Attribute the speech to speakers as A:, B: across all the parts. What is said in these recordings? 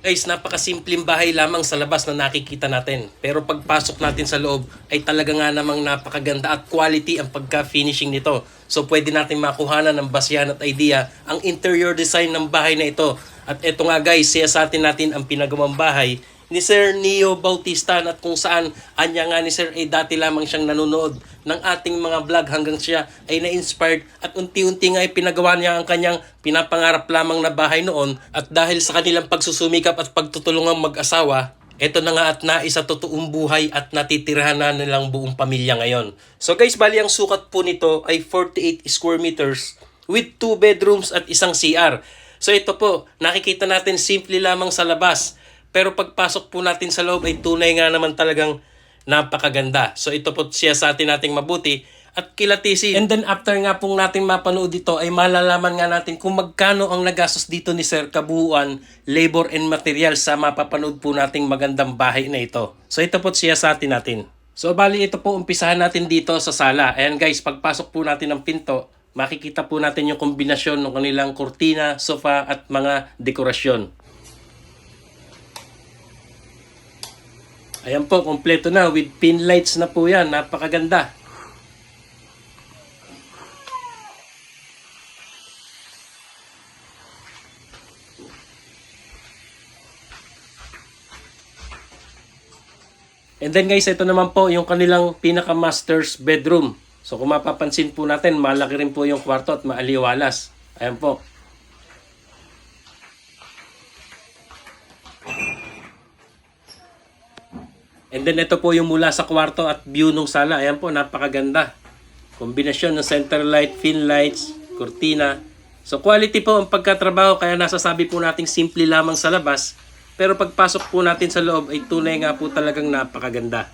A: Guys, napakasimpleng bahay lamang sa labas na nakikita natin. Pero pagpasok natin sa loob ay talaga nga namang napakaganda at quality ang pagka-finishing nito. So pwede natin makuhanan ng basihan at idea ang interior design ng bahay na ito. At eto nga guys, siyasatin natin ang pinagawang bahay ni Sir Neo Bautista, at kung saan anya nga ni Sir ay dati lamang siyang nanonood ng ating mga vlog hanggang siya ay na-inspired at unti-unti nga ay pinagawa niya ang kanyang pinapangarap lamang na bahay noon. At dahil sa kanilang pagsusumikap at pagtutulungang mag-asawa, eto na nga at naisa totoong buhay at natitirahan na nilang buong pamilya ngayon. So guys, bali ang sukat po nito ay 48 square meters with 2 bedrooms at isang CR. So ito po, nakikita natin simple lamang sa labas. Pero pagpasok po natin sa loob ay tunay nga naman talagang napakaganda. So ito po siya sa atin nating mabuti at kilatisin. And then after nga pong natin mapanood dito ay malalaman nga natin kung magkano ang nagastos dito ni Sir kabuuan, labor and material sa mapapanood po nating magandang bahay na ito. So ito po siya sa atin natin. So bali ito po umpisahan natin dito sa sala. Ayan guys, pagpasok po natin ng pinto, makikita po natin yung kombinasyon ng kanilang kurtina, sofa at mga dekorasyon. Ayan po, kompleto na with pin lights na po yan. Napakaganda. And then guys, ito naman po yung kanilang pinaka-master's bedroom. So kung mapapansin po natin, malaki rin po yung kwarto at maaliwalas. Ayan po. And then ito po yung mula sa kwarto at view ng sala. Ayan po, napakaganda. Kombinasyon ng center light, fin lights, kurtina. So quality po ang pagkatrabaho, kaya nasasabi po nating simple lamang sa labas. Pero pagpasok po natin sa loob ay tunay nga po talagang napakaganda.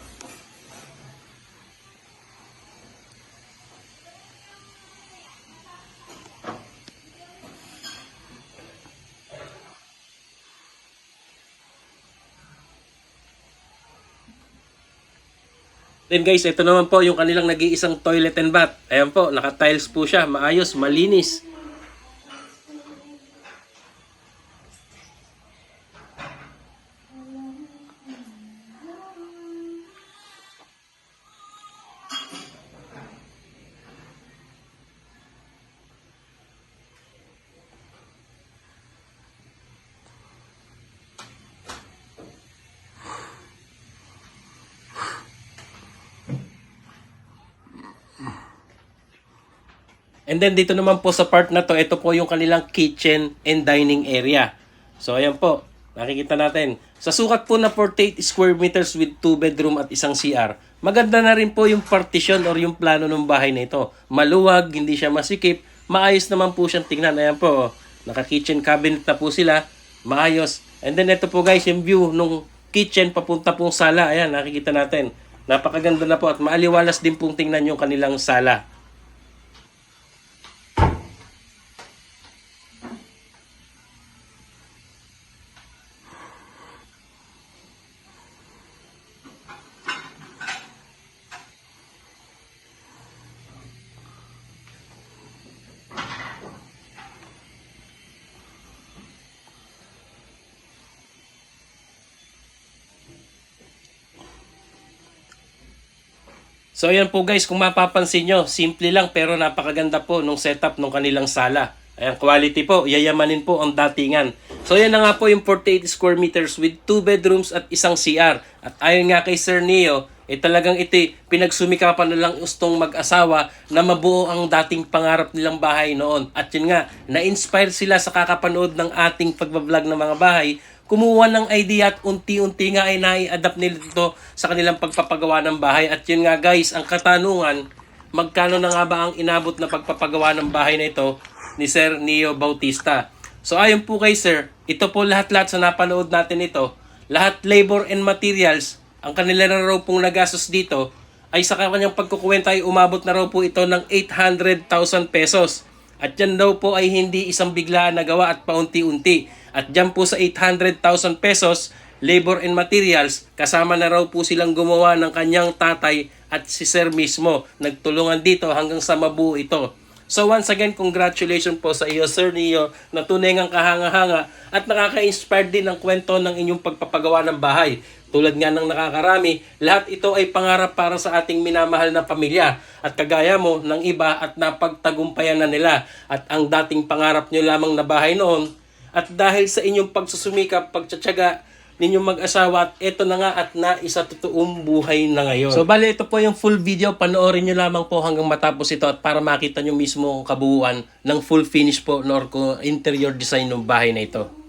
A: Then guys, ito naman po yung kanilang nag-iisang toilet and bath. Ayan po, naka-tiles po siya. Maayos, malinis. And then dito naman po sa part na to, ito po yung kanilang kitchen and dining area. So ayan po, nakikita natin. Sa sukat po na 48 square meters with 2 bedroom at isang CR, maganda na rin po yung partition or yung plano ng bahay na ito. Maluwag, hindi siya masikip, maayos naman po siyang tingnan. Ayan po, naka-kitchen cabinet na po sila, maayos. And then ito po guys, yung view nung kitchen papunta pong sala. Ayan, nakikita natin. Napakaganda na po at maaliwalas din pong tingnan yung kanilang sala. So ayan po guys, kung mapapansin nyo, simple lang pero napakaganda po nung setup ng kanilang sala. Ayan, quality po, yayamanin po ang datingan. So yan na nga po yung 48 square meters with 2 bedrooms at isang CR. At ayon nga kay Sir Neo, talagang ito pinagsumikapan na lang gustong mag-asawa na mabuo ang dating pangarap nilang bahay noon. At yun nga, na-inspire sila sa kakapanood ng ating pagbablog ng mga bahay, kumuha ng idea at unti-unti nga ay nai-adapt nila ito sa kanilang pagpapagawa ng bahay. At yun nga guys, ang katanungan, magkano na nga ba ang inabot na pagpapagawa ng bahay na ito ni Sir Neo Bautista? So ayon po kay Sir, ito po lahat-lahat sa napanood natin ito, lahat labor and materials, ang kanila na raw pong nagastos dito ay sa kanyang pagkukuwenta ay umabot na raw po ito ng 800,000 pesos. At yan daw po ay hindi isang biglaan na gawa at paunti-unti. At dyan po sa 800,000 pesos, labor and materials, kasama na raw po silang gumawa ng kanyang tatay at si Sir mismo. Nagtulungan dito hanggang sa mabuo ito. So once again, congratulations po sa iyo, Sir Neo, na tunay ngang kahanga-hanga at nakaka-inspire din ang kwento ng inyong pagpapagawa ng bahay. Tulad nga ng nakakarami, lahat ito ay pangarap para sa ating minamahal na pamilya. At kagaya mo ng iba at napagtagumpayan na nila. At ang dating pangarap nyo lamang na bahay noon, at dahil sa inyong pagsusumikap, pagtsatsaga ninyong mag-asawa, at ito na nga at naisa totoong buhay na ngayon. So bali, ito po yung full video. Panoorin nyo lamang po hanggang matapos ito at para makita nyo mismo ang kabuuan ng full finish po ng interior design ng bahay na ito.